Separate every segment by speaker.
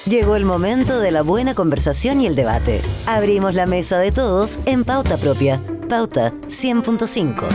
Speaker 1: Llegó el momento de la buena conversación y el debate. Abrimos la mesa de todos en Pauta Propia. Pauta 100.5.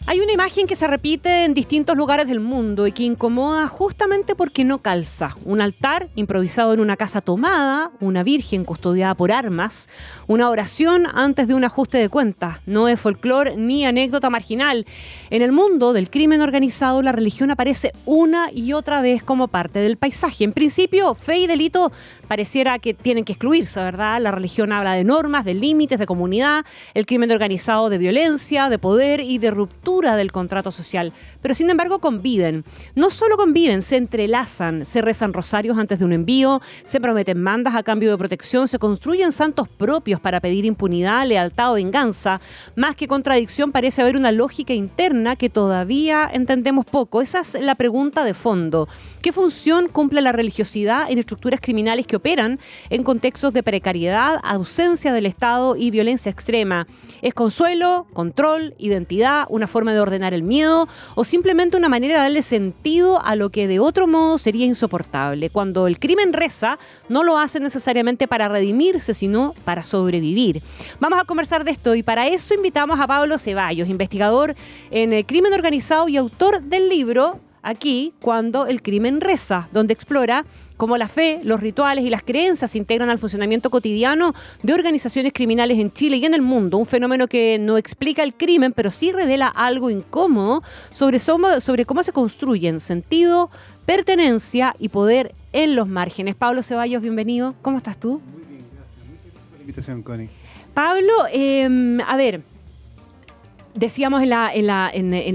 Speaker 2: Hay una imagen que se repite en distintos lugares del mundo y que incomoda justamente porque no calza. Un altar improvisado en una casa tomada, una virgen custodiada por armas, una oración antes de un ajuste de cuentas. No es folclore ni anécdota marginal. En el mundo del crimen organizado, la religión aparece una y otra vez como parte del paisaje. En principio, fe y delito pareciera que tienen que excluirse, ¿verdad? La religión habla de normas, de límites, de comunidad, el crimen organizado de violencia, de poder y de ruptura del contrato social, pero sin embargo conviven. No solo conviven, se entrelazan, se rezan rosarios antes de un envío, se prometen mandas a cambio de protección, se construyen santos propios para pedir impunidad, lealtad o venganza. Más que contradicción, parece haber una lógica interna que todavía entendemos poco. Esa es la pregunta de fondo. ¿Qué función cumple la religiosidad en estructuras criminales que operan en contextos de precariedad, ausencia del Estado y violencia extrema? ¿Es consuelo, control, identidad, una forma de ordenar el miedo o simplemente una manera de darle sentido a lo que de otro modo sería insoportable? Cuando el crimen reza, no lo hace necesariamente para redimirse, sino para sobrevivir. Vamos a conversar de esto y para eso invitamos a Pablo Ceballos, investigador en el crimen organizado y autor del libro Aquí, cuando el crimen reza, donde explora cómo la fe, los rituales y las creencias se integran al funcionamiento cotidiano de organizaciones criminales en Chile y en el mundo. Un fenómeno que no explica el crimen, pero sí revela algo incómodo sobre cómo se construyen sentido, pertenencia y poder en los márgenes. Pablo Ceballos, bienvenido. ¿Cómo estás tú?
Speaker 3: Muy bien, gracias. Muchas gracias por la invitación, Connie.
Speaker 2: Pablo, a ver... Decíamos en la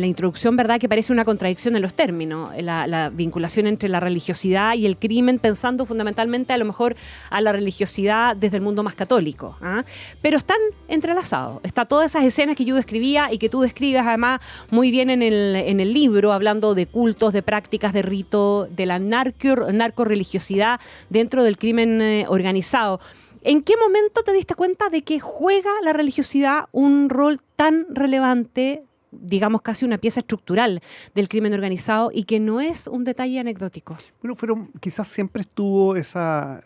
Speaker 2: introducción, ¿verdad?, que parece una contradicción en los términos, la vinculación entre la religiosidad y el crimen, pensando fundamentalmente a lo mejor a la religiosidad desde el mundo más católico, ¿ah? Pero están entrelazados. Está todas esas escenas que yo describía y que tú describes además muy bien en el libro, hablando de cultos, de prácticas, de rito, de la narcorreligiosidad dentro del crimen organizado. ¿En qué momento te diste cuenta de que juega la religiosidad un rol tan relevante, digamos casi una pieza estructural del crimen organizado y que no es un detalle anecdótico?
Speaker 3: Bueno, quizás siempre estuvo esa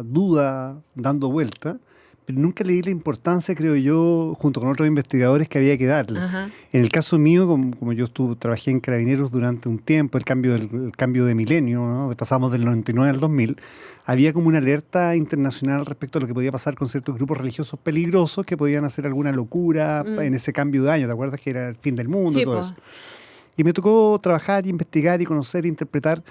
Speaker 3: duda dando vuelta, pero nunca le di la importancia, creo yo, junto con otros investigadores, que había que darle.
Speaker 2: Ajá.
Speaker 3: En el caso mío, como yo trabajé en Carabineros durante un tiempo, el cambio de milenio, ¿no? Pasamos del 99 al 2000, había como una alerta internacional respecto a lo que podía pasar con ciertos grupos religiosos peligrosos que podían hacer alguna locura en ese cambio de año. ¿Te acuerdas que era el fin del mundo? Sí, y todo eso? Y me tocó trabajar, investigar y conocer e interpretar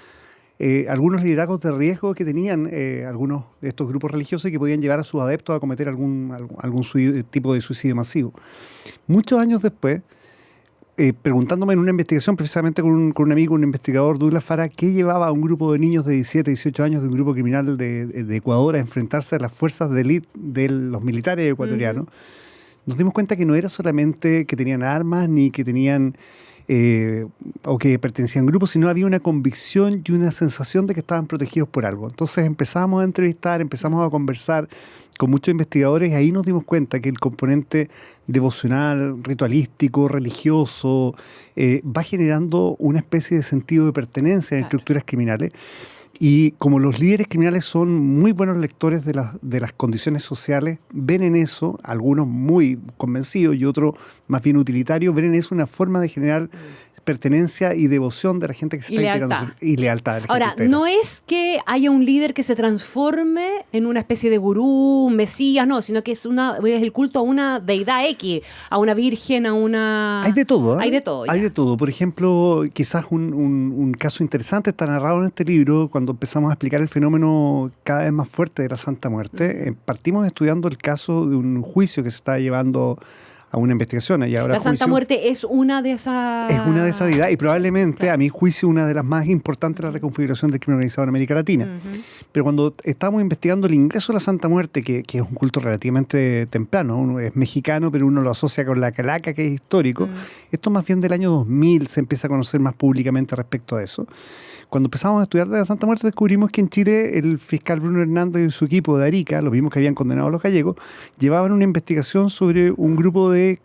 Speaker 3: algunos liderazgos de riesgo que tenían algunos de estos grupos religiosos y que podían llevar a sus adeptos a cometer algún tipo de suicidio masivo. Muchos años después, preguntándome en una investigación precisamente con un amigo, un investigador, Douglas Fara, qué llevaba a un grupo de niños de 17, 18 años de un grupo criminal de Ecuador a enfrentarse a las fuerzas de élite de los militares ecuatorianos, nos dimos cuenta que no era solamente que tenían armas ni que tenían o que pertenecían a grupos, sino había una convicción y una sensación de que estaban protegidos por algo. Entonces empezamos a entrevistar, empezamos a conversar con muchos investigadores y ahí nos dimos cuenta que el componente devocional, ritualístico, religioso, va generando una especie de sentido de pertenencia en estructuras criminales. Y como los líderes criminales son muy buenos lectores de las condiciones sociales, ven en eso, algunos muy convencidos y otros más bien utilitarios, ven en eso una forma de generar pertenencia y devoción de la gente que se está integrando. Y lealtad.
Speaker 2: Ahora, no es que haya un líder que se transforme en una especie de gurú, un mesías, no, sino que es el culto a una deidad X, a una virgen, a una...
Speaker 3: Hay de todo, ¿eh?
Speaker 2: Hay de todo.
Speaker 3: Hay de todo. Por ejemplo, quizás un caso interesante está narrado en este libro cuando empezamos a explicar el fenómeno cada vez más fuerte de la Santa Muerte. Partimos estudiando el caso de un juicio que se está llevando a una investigación. Y ahora
Speaker 2: la Santa Muerte es una de esas...
Speaker 3: Es una de esas deidades y probablemente, a mi juicio, una de las más importantes de la reconfiguración del crimen organizado en América Latina. Pero cuando estábamos investigando el ingreso de la Santa Muerte, que es un culto relativamente temprano, uno es mexicano, pero uno lo asocia con la calaca, que es histórico, esto más bien del año 2000 se empieza a conocer más públicamente respecto a eso. Cuando empezamos a estudiar de la Santa Muerte, descubrimos que en Chile el fiscal Bruno Hernández y su equipo de Arica, los mismos que habían condenado a los gallegos, llevaban una investigación sobre un grupo de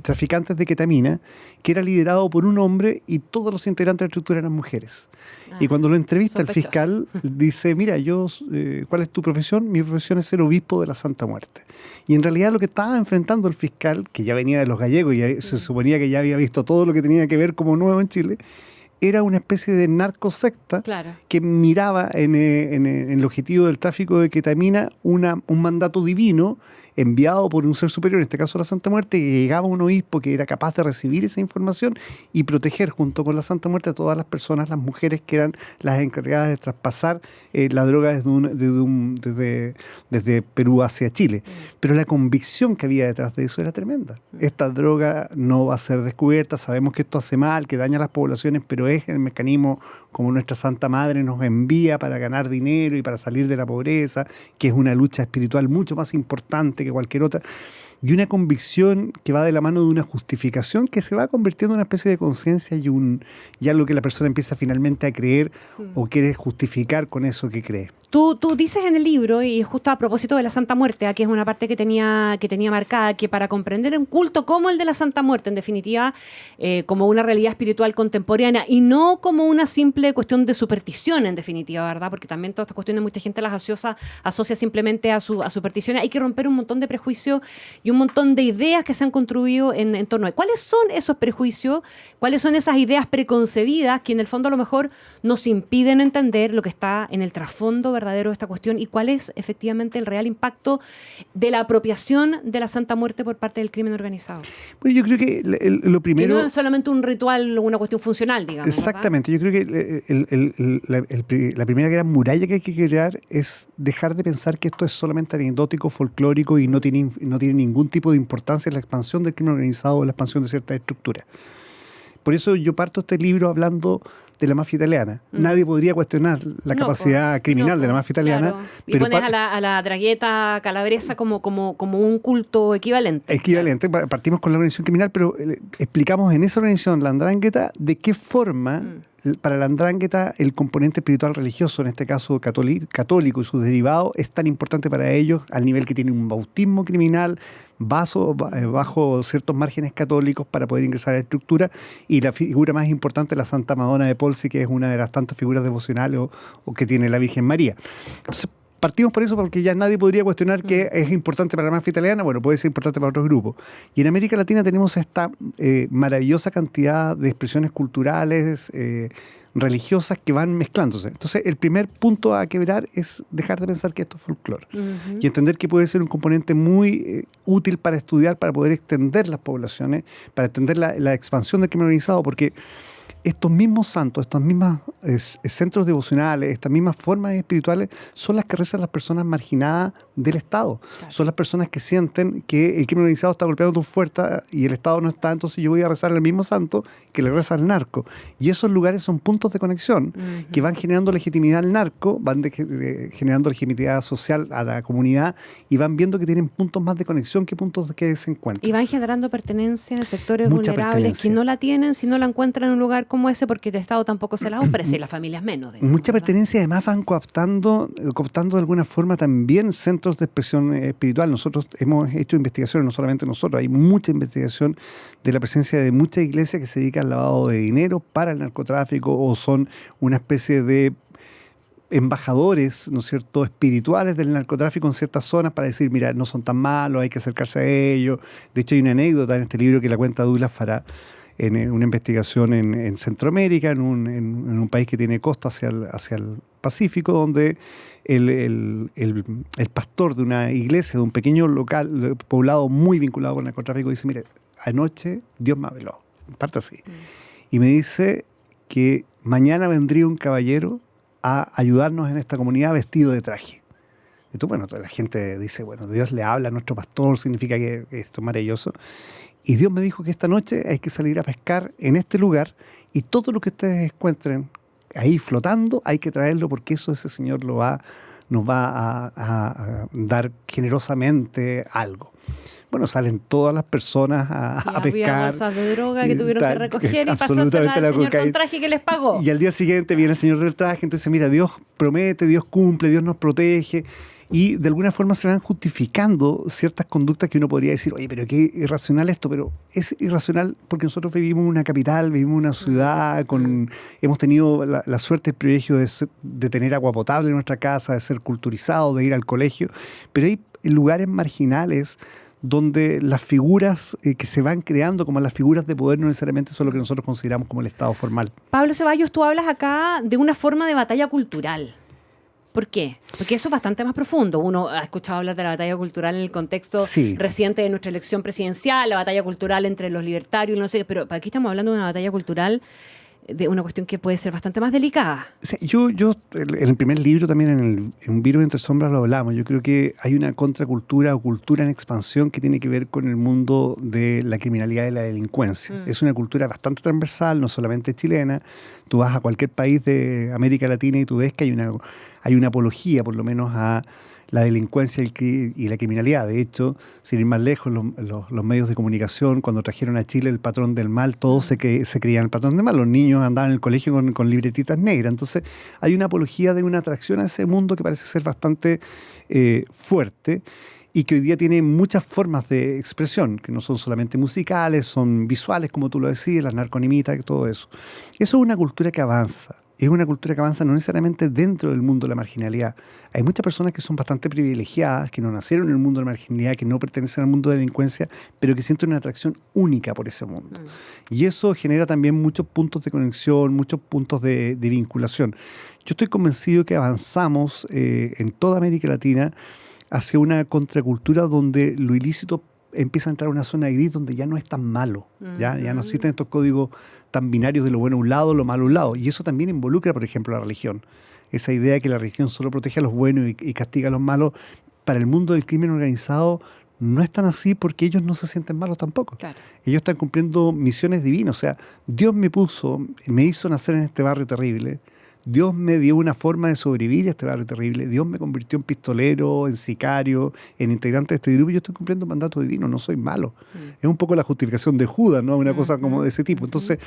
Speaker 3: traficantes de ketamina que era liderado por un hombre y todos los integrantes de la estructura eran mujeres. Y cuando lo entrevista el fiscal, dice, mira, ¿cuál es tu profesión? Mi profesión es ser obispo de la Santa Muerte. Y en realidad lo que estaba enfrentando el fiscal, que ya venía de los gallegos y se suponía que ya había visto todo lo que tenía que ver como nuevo en Chile, era una especie de narcosecta que miraba en el objetivo del tráfico de ketamina un mandato divino enviado por un ser superior, en este caso la Santa Muerte, que llegaba a un obispo que era capaz de recibir esa información y proteger junto con la Santa Muerte a todas las personas, las mujeres que eran las encargadas de traspasar la droga desde Perú hacia Chile. Pero la convicción que había detrás de eso era tremenda. Esta droga no va a ser descubierta, sabemos que esto hace mal, que daña a las poblaciones, pero es el mecanismo como nuestra Santa Madre nos envía para ganar dinero y para salir de la pobreza, que es una lucha espiritual mucho más importante que cualquier otra, y una convicción que va de la mano de una justificación que se va convirtiendo en una especie de conciencia y algo que la persona empieza finalmente a creer o quiere justificar con eso que cree.
Speaker 2: Tú dices en el libro, y justo a propósito de la Santa Muerte, aquí es una parte que tenía marcada, que para comprender un culto como el de la Santa Muerte, en definitiva, como una realidad espiritual contemporánea y no como una simple cuestión de superstición, en definitiva, ¿verdad? Porque también todas estas cuestiones mucha gente las asocia simplemente a supersticiones. Hay que romper un montón de prejuicios y un montón de ideas que se han construido en torno a él. ¿Cuáles son esos prejuicios? ¿Cuáles son esas ideas preconcebidas que en el fondo a lo mejor nos impiden entender lo que está en el trasfondo verdadero de esta cuestión y cuál es efectivamente el real impacto de la apropiación de la Santa Muerte por parte del crimen organizado?
Speaker 3: Bueno, yo creo que lo primero...
Speaker 2: Que no es solamente un ritual o una cuestión funcional, digamos.
Speaker 3: Exactamente. ¿Verdad? Yo creo que la primera gran muralla que hay que crear es dejar de pensar que esto es solamente anecdótico, folclórico y no tiene ningún tipo de importancia en la expansión del crimen organizado o la expansión de ciertas estructuras. Por eso yo parto este libro hablando de la mafia italiana. Nadie podría cuestionar la capacidad criminal de la mafia italiana.
Speaker 2: Claro. Y pero pones a la dragueta calabresa como un culto equivalente.
Speaker 3: Equivalente. Claro. Partimos con la organización criminal, pero explicamos en esa organización, la 'Ndrangheta, de qué forma para la 'Ndrangheta el componente espiritual religioso, en este caso católico y sus derivados, es tan importante para ellos al nivel que tiene un bautismo criminal bajo ciertos márgenes católicos para poder ingresar a la estructura, y la figura más importante, la Santa Madonna de Polsi, que es una de las tantas figuras devocionales o que tiene la Virgen María. Entonces, partimos por eso porque ya nadie podría cuestionar que es importante para la mafia italiana, bueno, puede ser importante para otros grupos. Y en América Latina tenemos esta maravillosa cantidad de expresiones culturales, religiosas que van mezclándose. Entonces, el primer punto a quebrar es dejar de pensar que esto es folclore y entender que puede ser un componente muy útil para estudiar, para poder extender las poblaciones, para extender la expansión del crimen organizado, porque estos mismos santos, estos mismos centros devocionales, estas mismas formas espirituales son las que rezan las personas marginadas del Estado. Claro. Son las personas que sienten que el crimen organizado está golpeando tus puertas y el Estado no está, entonces yo voy a rezar al mismo santo que le reza al narco. Y esos lugares son puntos de conexión que van generando legitimidad al narco, van generando legitimidad social a la comunidad y van viendo que tienen puntos más de conexión que puntos que se encuentran.
Speaker 2: Y van generando pertenencia en sectores vulnerables que no la tienen si no la encuentran en un lugar como ese, porque el Estado tampoco se la ofrece y las familias menos. Digamos,
Speaker 3: mucha
Speaker 2: ¿verdad?
Speaker 3: pertenencia, además van cooptando de alguna forma también centros de expresión espiritual. Nosotros hemos hecho investigaciones, no solamente nosotros, hay mucha investigación de la presencia de muchas iglesias que se dedican al lavado de dinero para el narcotráfico o son una especie de embajadores, ¿no es cierto?, espirituales del narcotráfico en ciertas zonas para decir, mira, no son tan malos, hay que acercarse a ellos. De hecho, hay una anécdota en este libro que la cuenta Douglas Farah, en una investigación en Centroamérica, en un país que tiene costa hacia el Pacífico, donde el pastor de una iglesia, de un pequeño local, poblado muy vinculado con el narcotráfico, dice, mire, anoche Dios me habló, parte así, y me dice que mañana vendría un caballero a ayudarnos en esta comunidad vestido de traje. Y tú, bueno, la gente dice, bueno, Dios le habla a nuestro pastor, significa que esto es maravilloso. Y Dios me dijo que esta noche hay que salir a pescar en este lugar y todo lo que ustedes encuentren ahí flotando hay que traerlo porque eso ese Señor nos va a dar generosamente algo. bueno, salen todas las personas a pescar.
Speaker 2: Había bolsas de droga que tuvieron que recoger y
Speaker 3: absolutamente
Speaker 2: pasárselas al señor
Speaker 3: cocaína.
Speaker 2: con traje que les pagó.
Speaker 3: Y al día siguiente viene el señor del traje, entonces mira, Dios promete, Dios cumple, Dios nos protege. Y de alguna forma se van justificando ciertas conductas que uno podría decir, oye, pero qué irracional esto, pero es irracional porque nosotros vivimos en una capital, vivimos en una ciudad, hemos tenido la suerte, el privilegio de tener agua potable en nuestra casa, de ser culturizados, de ir al colegio, pero hay lugares marginales donde las figuras que se van creando como las figuras de poder no necesariamente son lo que nosotros consideramos como el Estado formal.
Speaker 2: Pablo Ceballos, tú hablas acá de una forma de batalla cultural. ¿Por qué? Porque eso es bastante más profundo. Uno ha escuchado hablar de la batalla cultural en el contexto reciente de nuestra elección presidencial, la batalla cultural entre los libertarios, no sé, pero aquí estamos hablando de una batalla cultural, de una cuestión que puede ser bastante más delicada.
Speaker 3: Sí, yo en el primer libro también, en Un virus entre sombras, lo hablamos. Yo creo que hay una contracultura o cultura en expansión que tiene que ver con el mundo de la criminalidad y la delincuencia. Es una cultura bastante transversal, no solamente chilena. Tú vas a cualquier país de América Latina y tú ves que hay una apología, por lo menos, a la delincuencia y la criminalidad. De hecho, sin ir más lejos, los medios de comunicación, cuando trajeron a Chile el patrón del mal, todos se creían el patrón del mal. Los niños andaban en el colegio con libretitas negras. Entonces, hay una apología de una atracción a ese mundo que parece ser bastante fuerte y que hoy día tiene muchas formas de expresión, que no son solamente musicales, son visuales, como tú lo decías, las narconimitas, todo eso. Eso es una cultura que avanza. Es una cultura que avanza no necesariamente dentro del mundo de la marginalidad. Hay muchas personas que son bastante privilegiadas, que no nacieron en el mundo de la marginalidad, que no pertenecen al mundo de la delincuencia, pero que sienten una atracción única por ese mundo. Y eso genera también muchos puntos de conexión, muchos puntos de vinculación. Yo estoy convencido que avanzamos en toda América Latina hacia una contracultura donde lo ilícito empieza a entrar a una zona gris donde ya no es tan malo. Ya no existen estos códigos tan binarios de lo bueno a un lado, lo malo a un lado. Y eso también involucra, por ejemplo, la religión. Esa idea de que la religión solo protege a los buenos y castiga a los malos, para el mundo del crimen organizado no es tan así porque ellos no se sienten malos tampoco. Claro. Ellos están cumpliendo misiones divinas. O sea, Dios me hizo nacer en este barrio terrible. Dios me dio una forma de sobrevivir a este barrio terrible. Dios me convirtió en pistolero, en sicario, en integrante de este grupo. Yo estoy cumpliendo un mandato divino, no soy malo. Es un poco la justificación de Judas, ¿no? Una cosa como de ese tipo. Entonces,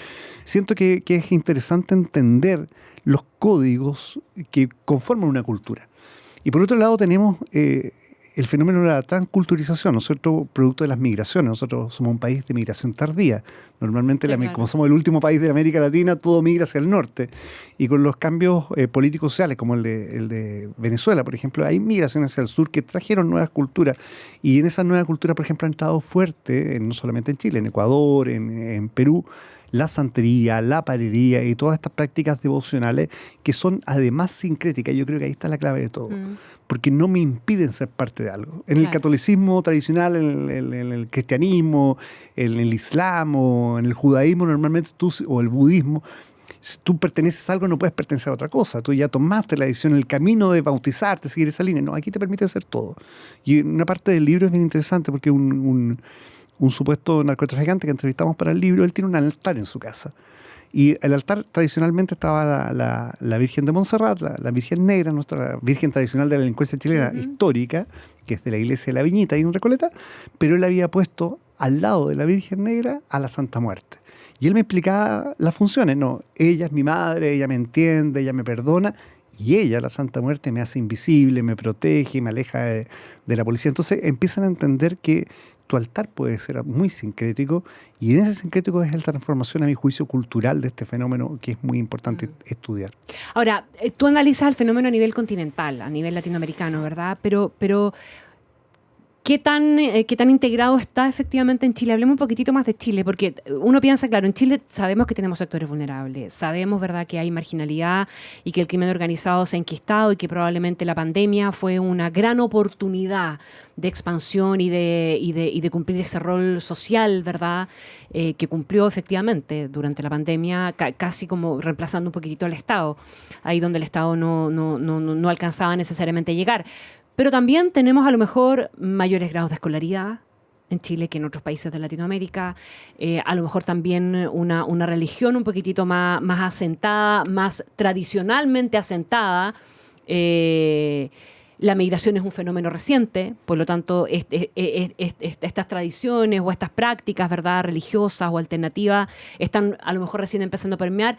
Speaker 3: siento que es interesante entender los códigos que conforman una cultura. Y por otro lado tenemos el fenómeno de la transculturización, nosotros producto de las migraciones. Nosotros somos un país de migración tardía. Normalmente, como somos el último país de América Latina, todo migra hacia el norte. Y con los cambios políticos sociales, como el de Venezuela, por ejemplo, hay migraciones hacia el sur que trajeron nuevas culturas. Y en esas nuevas culturas, por ejemplo, han entrado fuerte, no solamente en Chile, en Ecuador, en Perú, la santería, la parería y todas estas prácticas devocionales que son además sincréticas. Yo creo que ahí está la clave de todo, porque no me impiden ser parte de algo. En el catolicismo tradicional, en el cristianismo, en el islam o en el judaísmo, normalmente o el budismo, si tú perteneces a algo no puedes pertenecer a otra cosa. Tú ya tomaste la decisión, el camino de bautizarte, seguir esa línea. No, aquí te permite hacer todo. Y una parte del libro es bien interesante porque un supuesto narcotraficante que entrevistamos para el libro, él tiene un altar en su casa. Y el altar tradicionalmente estaba la Virgen de Montserrat, la Virgen Negra, nuestra Virgen tradicional de la delincuencia chilena histórica, que es de la iglesia de la Viñita, ahí en Recoleta, pero él había puesto al lado de la Virgen Negra a la Santa Muerte. Y él me explicaba las funciones. No, ella es mi madre, ella me entiende, ella me perdona, y ella, la Santa Muerte, me hace invisible, me protege, me aleja de la policía. Entonces empiezan a entender que tu altar puede ser muy sincrético, y en ese sincrético es la transformación, a mi juicio, cultural de este fenómeno que es muy importante estudiar.
Speaker 2: Ahora, tú analizas el fenómeno a nivel continental, a nivel latinoamericano, ¿verdad? Pero ¿qué tan integrado está efectivamente en Chile? Hablemos un poquitito más de Chile, porque uno piensa, claro, en Chile sabemos que tenemos sectores vulnerables, sabemos, ¿verdad?, que hay marginalidad y que el crimen organizado se ha enquistado y que probablemente la pandemia fue una gran oportunidad de expansión y de cumplir ese rol social, ¿verdad?, que cumplió efectivamente durante la pandemia, casi como reemplazando un poquitito al Estado, ahí donde el Estado no alcanzaba necesariamente a llegar. Pero también tenemos a lo mejor mayores grados de escolaridad en Chile que en otros países de Latinoamérica, a lo mejor también una religión un poquitito más asentada, más tradicionalmente asentada, La migración es un fenómeno reciente, por lo tanto, estas tradiciones o estas prácticas, ¿verdad?, religiosas o alternativas, están a lo mejor recién empezando a permear,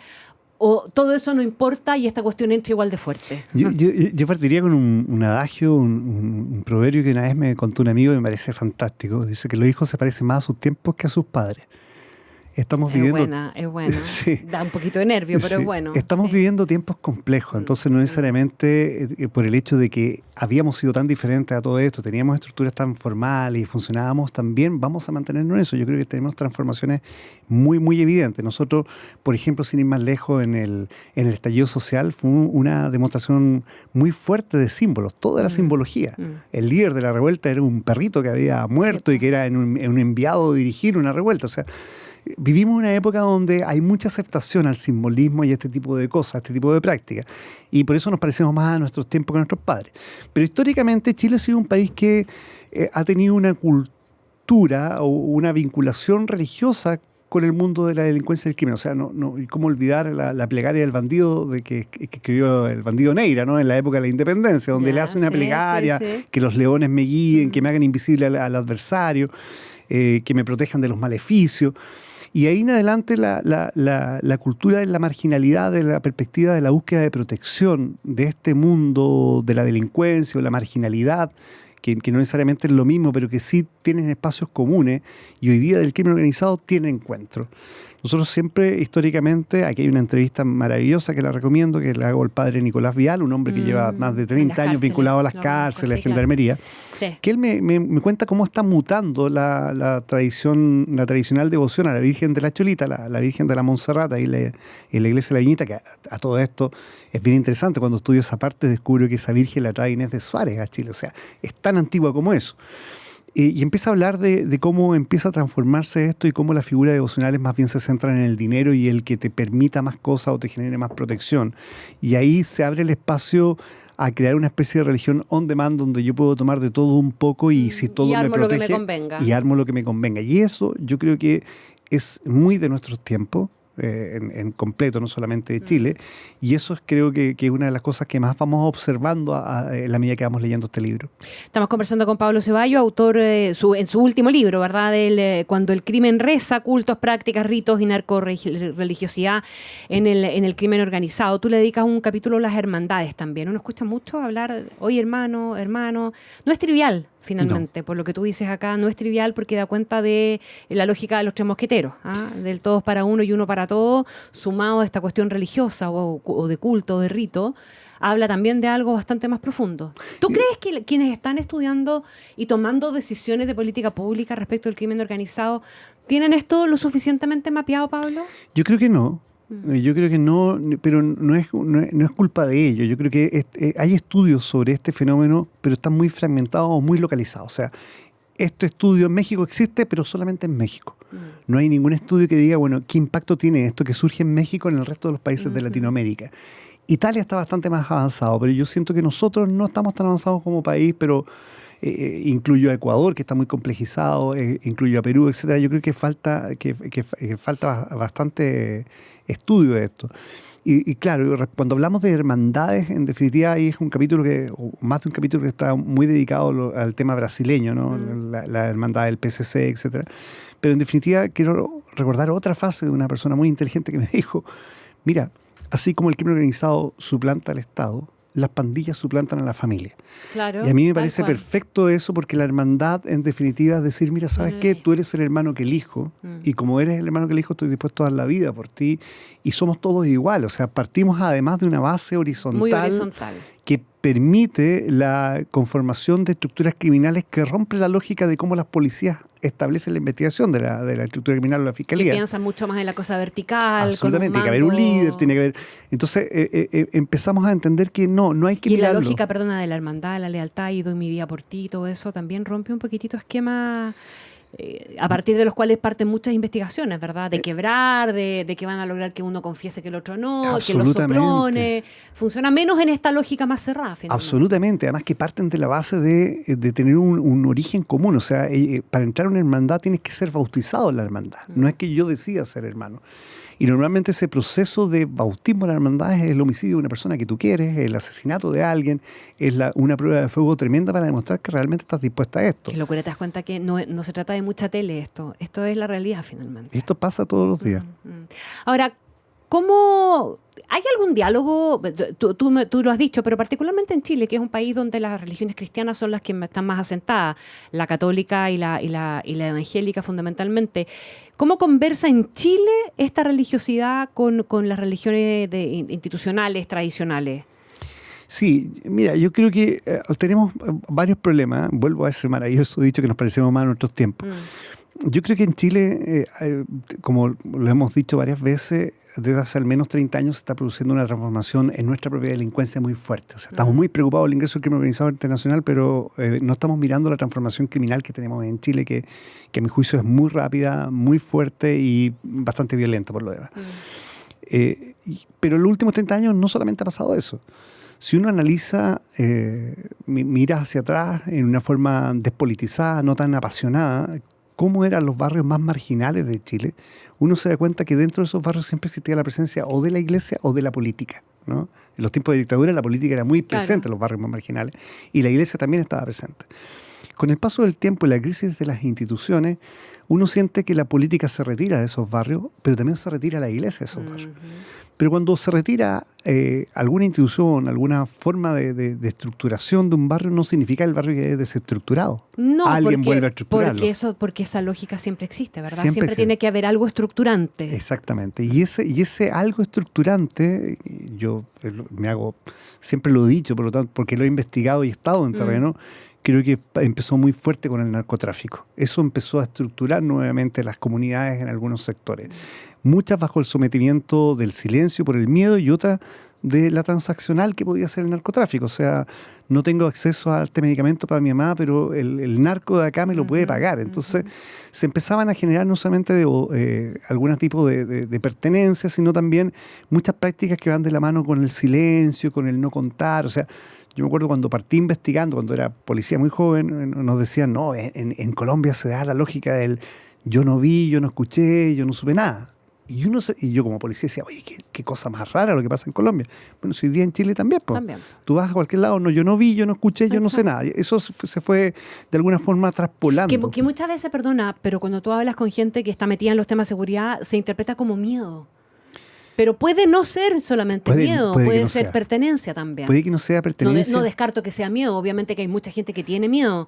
Speaker 2: o todo eso no importa y esta cuestión entra igual de fuerte.
Speaker 3: Yo partiría con un adagio, un proverbio que una vez me contó un amigo y me parece fantástico. Dice que los hijos se parecen más a sus tiempos que a sus padres. Estamos viviendo...
Speaker 2: Es buena.
Speaker 3: Sí.
Speaker 2: Da un poquito de nervio, pero
Speaker 3: Sí.
Speaker 2: es bueno.
Speaker 3: Estamos viviendo tiempos complejos, entonces no necesariamente por el hecho de que habíamos sido tan diferentes a todo esto, teníamos estructuras tan formales y funcionábamos tan bien, vamos a mantenernos en eso. Yo creo que tenemos transformaciones muy, muy evidentes. Nosotros, por ejemplo, sin ir más lejos, en el estallido social fue una demostración muy fuerte de símbolos, toda la simbología. El líder de la revuelta era un perrito que había muerto y que era en un enviado a dirigir una revuelta, o sea, vivimos una época donde hay mucha aceptación al simbolismo y a este tipo de cosas, a este tipo de prácticas. Y por eso nos parecemos más a nuestros tiempos que a nuestros padres. Pero históricamente Chile ha sido un país que ha tenido una cultura o una vinculación religiosa con el mundo de la delincuencia y el crimen. O sea, y cómo olvidar la plegaria del bandido que escribió el bandido Neira, ¿no?, en la época de la independencia, donde le hace una plegaria, que los leones me guíen, que me hagan invisible al adversario, que me protejan de los maleficios. Y ahí en adelante la cultura de la marginalidad, de la perspectiva de la búsqueda de protección de este mundo de la delincuencia o la marginalidad, que no necesariamente es lo mismo, pero que sí tienen espacios comunes, y hoy día del crimen organizado tienen encuentros. Nosotros siempre, históricamente, aquí hay una entrevista maravillosa que la recomiendo, que la hago el padre Nicolás Vial, un hombre que lleva más de 30 años vinculado a las cárceles, a la gendarmería, que él me cuenta cómo está mutando la tradicional devoción a la Virgen de la Cholita, la Virgen de la Montserrat, ahí en la iglesia de la Viñita, que a todo esto es bien interesante. Cuando estudio esa parte descubro que esa Virgen la trae Inés de Suárez a Chile, o sea, es tan antigua como eso. Y empieza a hablar de cómo empieza a transformarse esto y cómo las figuras devocionales más bien se centran en el dinero y el que te permita más cosas o te genere más protección. Y ahí se abre el espacio a crear una especie de religión on demand donde yo puedo tomar de todo un poco y si todo me protege,
Speaker 2: lo que me convenga.
Speaker 3: Y armo lo que me convenga. Y eso yo creo que es muy de nuestros tiempos. En completo, no solamente de Chile, y eso creo que es una de las cosas que más vamos observando en la medida que vamos leyendo este libro.
Speaker 2: Estamos conversando con Pablo Ceballos, autor en su último libro, ¿verdad?, Cuando el crimen reza, cultos, prácticas, ritos y narcorreligiosidad en el crimen organizado. Tú le dedicas un capítulo a las hermandades también. Uno escucha mucho hablar, oye, hermano, no es trivial. Finalmente, no. Por lo que tú dices acá, no es trivial porque da cuenta de la lógica de los tres mosqueteros, del todos para uno y uno para todos, sumado a esta cuestión religiosa o de culto o de rito, habla también de algo bastante más profundo. ¿Tú crees que quienes están estudiando y tomando decisiones de política pública respecto al crimen organizado tienen esto lo suficientemente mapeado, Pablo?
Speaker 3: Yo creo que no. Yo creo que no, pero no es culpa de ellos. Yo creo que hay estudios sobre este fenómeno, pero están muy fragmentados o muy localizados. O sea, este estudio en México existe, pero solamente en México. No hay ningún estudio que diga, bueno, ¿qué impacto tiene esto que surge en México en el resto de los países de Latinoamérica? Italia está bastante más avanzado, pero yo siento que nosotros no estamos tan avanzados como país, pero incluyo a Ecuador, que está muy complejizado, incluyo a Perú, etcétera. Yo creo que falta bastante estudio de esto. Y claro, cuando hablamos de hermandades, en definitiva, ahí es un capítulo o más de un capítulo que está muy dedicado al tema brasileño, ¿no? La hermandad del PCC, etcétera. Pero en definitiva, quiero recordar otra frase de una persona muy inteligente que me dijo, mira, así como el crimen organizado suplanta al Estado, las pandillas suplantan a la familia.
Speaker 2: Claro,
Speaker 3: y a mí me parece perfecto eso, porque la hermandad, en definitiva, es decir, mira, ¿sabes qué? Tú eres el hermano que elijo, y como eres el hermano que elijo, estoy dispuesto a dar la vida por ti, y somos todos iguales. O sea, partimos además de una base horizontal,
Speaker 2: muy horizontal,
Speaker 3: que permite la conformación de estructuras criminales que rompe la lógica de cómo las policías establecen la investigación de la estructura criminal o la fiscalía.
Speaker 2: Que piensan mucho más en la cosa vertical.
Speaker 3: Absolutamente, tiene que haber un líder, tiene que haber... Entonces empezamos a entender que no hay que mirarlo.
Speaker 2: Y la lógica, perdona, de la hermandad, la lealtad, y doy mi vida por ti, todo eso también rompe un poquitito esquema... a partir de los cuales parten muchas investigaciones, ¿verdad? De quebrar, de que van a lograr que uno confiese que el otro no, que los soplone. Funciona menos en esta lógica más cerrada, finalmente.
Speaker 3: Absolutamente. Además que parten de la base de tener un origen común. O sea, para entrar a una hermandad tienes que ser bautizado en la hermandad. No es que yo decida ser hermano. Y normalmente ese proceso de bautismo de la hermandad es el homicidio de una persona que tú quieres, el asesinato de alguien, es una prueba de fuego tremenda para demostrar que realmente estás dispuesta a esto.
Speaker 2: Qué locura, te das cuenta que no se trata de mucha tele esto es la realidad finalmente.
Speaker 3: Esto pasa todos los días.
Speaker 2: Ahora, ¿cómo hay algún diálogo? Tú lo has dicho, pero particularmente en Chile, que es un país donde las religiones cristianas son las que están más asentadas, la católica y la evangélica fundamentalmente. ¿Cómo conversa en Chile esta religiosidad con las religiones institucionales, tradicionales?
Speaker 3: Sí, mira, yo creo que tenemos varios problemas. Vuelvo a ese maravilloso dicho que nos parecemos más a nuestros tiempos. Yo creo que en Chile, como lo hemos dicho varias veces, desde hace al menos 30 años se está produciendo una transformación en nuestra propia delincuencia muy fuerte. O sea, estamos muy preocupados del ingreso del crimen organizado internacional, pero no estamos mirando la transformación criminal que tenemos en Chile, que a mi juicio es muy rápida, muy fuerte y bastante violenta por lo demás. Pero en los últimos 30 años no solamente ha pasado eso. Si uno analiza, mira hacia atrás en una forma despolitizada, no tan apasionada, cómo eran los barrios más marginales de Chile, uno se da cuenta que dentro de esos barrios siempre existía la presencia o de la iglesia o de la política, ¿no? En los tiempos de dictadura la política era muy presente en los barrios más marginales y la iglesia también estaba presente. Con el paso del tiempo y la crisis de las instituciones, uno siente que la política se retira de esos barrios, pero también se retira la iglesia de esos barrios. Pero cuando se retira alguna institución, alguna forma de estructuración de un barrio, no significa el barrio que es desestructurado.
Speaker 2: No,
Speaker 3: alguien vuelve a estructurarlo.
Speaker 2: Porque esa lógica siempre existe, ¿verdad?
Speaker 3: Siempre
Speaker 2: Siempre tiene que haber algo estructurante.
Speaker 3: Exactamente. Y ese algo estructurante, yo siempre lo he dicho, por lo tanto, porque lo he investigado y he estado en terreno, creo que empezó muy fuerte con el narcotráfico. Eso empezó a estructurar nuevamente las comunidades en algunos sectores. Muchas bajo el sometimiento del silencio por el miedo y otras de la transaccional que podía ser el narcotráfico. O sea, no tengo acceso a este medicamento para mi mamá, pero el narco de acá me lo puede pagar. Entonces, se empezaban a generar no solamente algún tipo de pertenencia, sino también muchas prácticas que van de la mano con el silencio, con el no contar. O sea, yo me acuerdo cuando partí investigando, cuando era policía muy joven, nos decían, no, en Colombia se da la lógica del yo no vi, yo no escuché, yo no supe nada. Y yo como policía decía, oye, qué cosa más rara lo que pasa en Colombia. Bueno, si hoy día en Chile también, pues. Tú vas a cualquier lado, no, yo no vi, yo no escuché, yo no sé nada. Eso se fue de alguna forma traspolando.
Speaker 2: Que muchas veces, perdona, pero cuando tú hablas con gente que está metida en los temas de seguridad, se interpreta como miedo. Pero puede no ser solamente miedo, puede ser pertenencia también.
Speaker 3: Puede que no sea pertenencia.
Speaker 2: No descarto que sea miedo, obviamente que hay mucha gente que tiene miedo,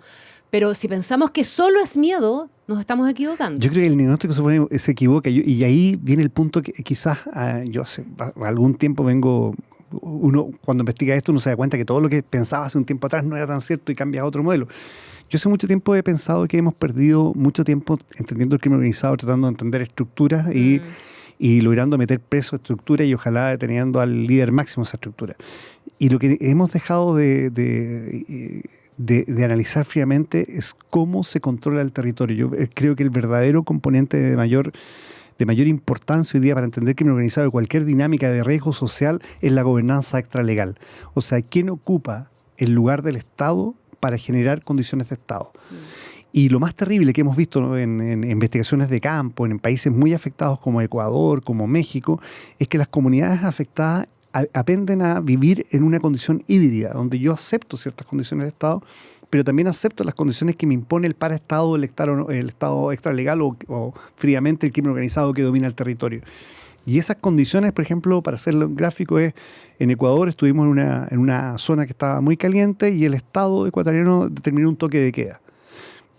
Speaker 2: pero si pensamos que solo es miedo, nos estamos equivocando.
Speaker 3: Yo creo que el diagnóstico se equivoca y ahí viene el punto que quizás yo hace algún tiempo uno cuando investiga esto uno se da cuenta que todo lo que pensaba hace un tiempo atrás no era tan cierto y cambia a otro modelo. Yo hace mucho tiempo he pensado que hemos perdido mucho tiempo entendiendo el crimen organizado, tratando de entender estructuras y logrando meter preso estructura y ojalá deteniendo al líder máximo de esa estructura. Y lo que hemos dejado de analizar fríamente es cómo se controla el territorio. Yo creo que el verdadero componente de mayor importancia hoy día para entender el crimen organizado y cualquier dinámica de riesgo social es la gobernanza extralegal. O sea, ¿quién ocupa el lugar del Estado para generar condiciones de Estado? Y lo más terrible que hemos visto, ¿no?, en investigaciones de campo, en países muy afectados como Ecuador, como México, es que las comunidades afectadas aprenden a vivir en una condición híbrida, donde yo acepto ciertas condiciones del Estado, pero también acepto las condiciones que me impone el paraestado, el Estado extralegal o fríamente el crimen organizado que domina el territorio. Y esas condiciones, por ejemplo, para hacerlo gráfico, en Ecuador estuvimos en una zona que estaba muy caliente y el Estado ecuatoriano determinó un toque de queda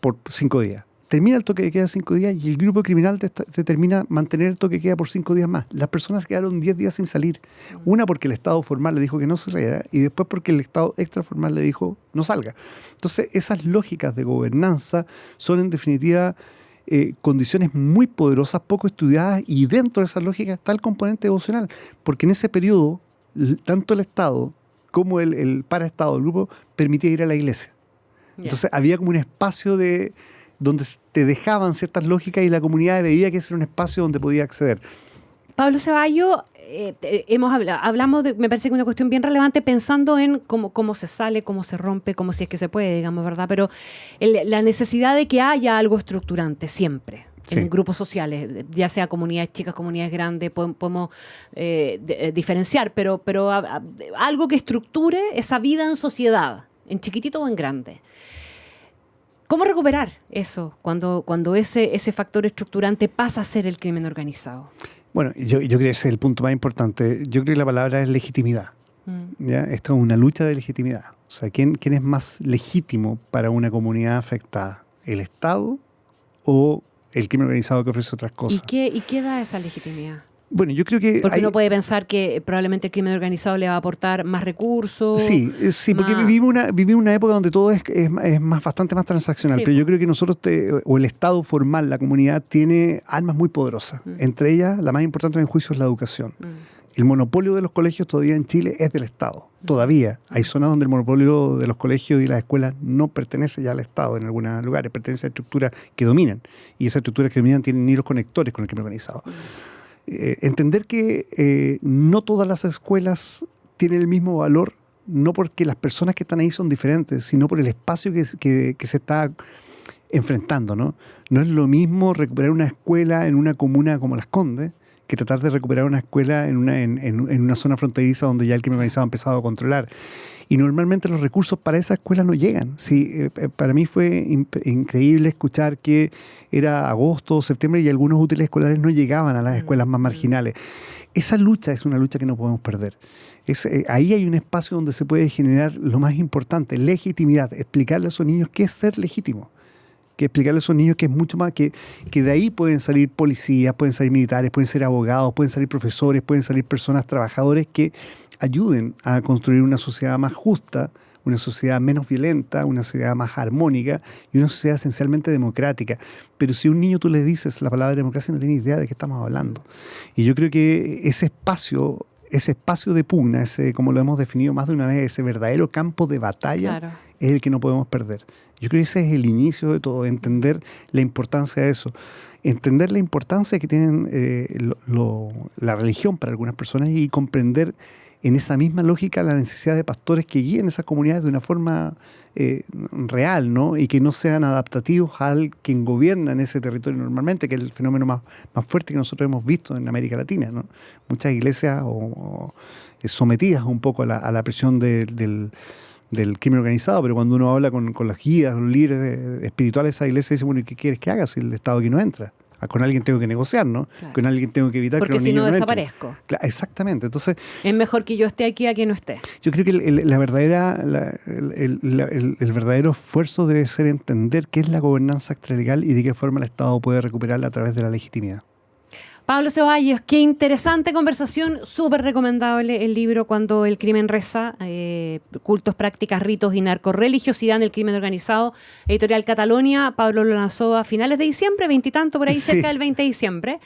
Speaker 3: por 5 días. Termina el toque de queda 5 días y el grupo criminal determina mantener el toque de queda por 5 días más. Las personas quedaron 10 días sin salir. Una porque el Estado formal le dijo que no saliera y después porque el Estado extraformal le dijo no salga. Entonces, esas lógicas de gobernanza son en definitiva condiciones muy poderosas, poco estudiadas, y dentro de esas lógicas está el componente devocional. Porque en ese periodo, tanto el Estado como el paraestado, el grupo, permitía ir a la iglesia. Entonces había como un espacio donde te dejaban ciertas lógicas y la comunidad veía que ese era un espacio donde podía acceder.
Speaker 2: Pablo Ceballos, hablamos de, me parece que una cuestión bien relevante pensando en cómo se sale, cómo se rompe, cómo si es que se puede, digamos, ¿verdad? Pero la necesidad de que haya algo estructurante siempre. en
Speaker 3: Sí.
Speaker 2: grupos sociales, ya sea comunidades chicas, comunidades grandes, podemos diferenciar, pero algo que estructure esa vida en sociedad, en chiquitito o en grande. ¿Cómo recuperar eso cuando ese factor estructurante pasa a ser el crimen organizado?
Speaker 3: Bueno, yo creo que ese es el punto más importante. Yo creo que la palabra es legitimidad. ¿Ya? Esto es una lucha de legitimidad. O sea, ¿quién es más legítimo para una comunidad afectada? ¿El Estado o el crimen organizado que ofrece otras cosas?
Speaker 2: ¿Y qué da esa legitimidad?
Speaker 3: Bueno, yo creo que...
Speaker 2: Porque uno puede pensar que probablemente el crimen organizado le va a aportar más recursos.
Speaker 3: Sí, porque vivimos una época donde todo es bastante más transaccional,
Speaker 2: Sí,
Speaker 3: pero yo creo que nosotros, o el Estado formal, la comunidad, tiene armas muy poderosas. Entre ellas, la más importante en mi juicio es la educación. El monopolio de los colegios todavía en Chile es del Estado. Todavía hay zonas donde el monopolio de los colegios y las escuelas no pertenece ya al Estado en algunos lugares, pertenece a estructuras que dominan. Y esas estructuras que dominan tienen hilos conectores con el crimen organizado. Entender que no todas las escuelas tienen el mismo valor, no porque las personas que están ahí son diferentes, sino por el espacio que se está enfrentando, ¿no? No es lo mismo recuperar una escuela en una comuna como Las Condes que tratar de recuperar una escuela en una zona fronteriza donde ya el crimen organizado ha empezado a controlar. Y normalmente los recursos para esa escuela no llegan. Sí, para mí fue increíble escuchar que era agosto o septiembre y algunos útiles escolares no llegaban a las escuelas más marginales. Esa lucha es una lucha que no podemos perder. Ahí hay un espacio donde se puede generar lo más importante, legitimidad, explicarle a esos niños qué es ser legítimo. Que explicarle a esos niños que es mucho más, que de ahí pueden salir policías, pueden salir militares, pueden salir abogados, pueden salir profesores, pueden salir personas, trabajadores que ayuden a construir una sociedad más justa, una sociedad menos violenta, una sociedad más armónica y una sociedad esencialmente democrática. Pero si a un niño tú le dices la palabra democracia, no tiene idea de qué estamos hablando. Y yo creo que ese espacio de pugna, como lo hemos definido más de una vez, ese verdadero campo de batalla, claro, es el que no podemos perder. Yo creo que ese es el inicio de todo, entender la importancia de eso. Entender la importancia que tienen la religión para algunas personas y comprender en esa misma lógica la necesidad de pastores que guíen esas comunidades de una forma real, ¿no? Y que no sean adaptativos al quien gobierna en ese territorio normalmente, que es el fenómeno más fuerte que nosotros hemos visto en América Latina, ¿no? Muchas iglesias sometidas un poco a la presión del crimen organizado, pero cuando uno habla con los guías, los líderes espirituales de esa iglesia, dice, bueno, ¿y qué quieres que haga si el Estado aquí no entra? Con alguien tengo que negociar, ¿no? Claro. Con alguien tengo que evitar que los niños no entren. Porque si no desaparezco. Claro, exactamente. Entonces,
Speaker 2: es mejor que yo esté aquí a que no esté.
Speaker 3: Yo creo que el verdadero esfuerzo debe ser entender qué es la gobernanza extralegal y de qué forma el Estado puede recuperarla a través de la legitimidad.
Speaker 2: Pablo Ceballos, qué interesante conversación, súper recomendable el libro Cuando el crimen reza, cultos, prácticas, ritos y narcorreligiosidad en el crimen organizado, editorial Catalonia. Pablo lo lanzó a finales de diciembre, 20 y tanto, por ahí, sí, cerca del 20 de diciembre.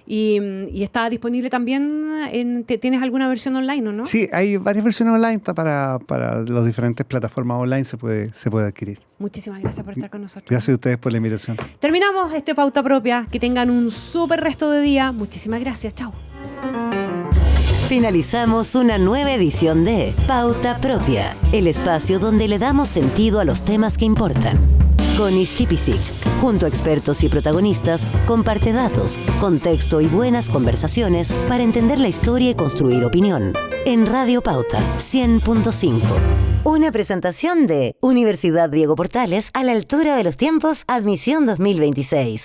Speaker 2: Y está disponible también, ¿tienes alguna versión online o no?
Speaker 3: Sí, hay varias versiones online, está para las diferentes plataformas online, se puede adquirir.
Speaker 2: Muchísimas gracias por estar con nosotros.
Speaker 3: Gracias a ustedes por la invitación.
Speaker 2: Terminamos Pauta Propia, que tengan un súper resto de día. Muchísimas gracias, chao.
Speaker 1: Finalizamos una nueva edición de Pauta Propia, el espacio donde le damos sentido a los temas que importan. Con Isti Pisic, junto a expertos y protagonistas, comparte datos, contexto y buenas conversaciones para entender la historia y construir opinión. En Radio Pauta 100.5. Una presentación de Universidad Diego Portales a la altura de los tiempos, admisión 2026.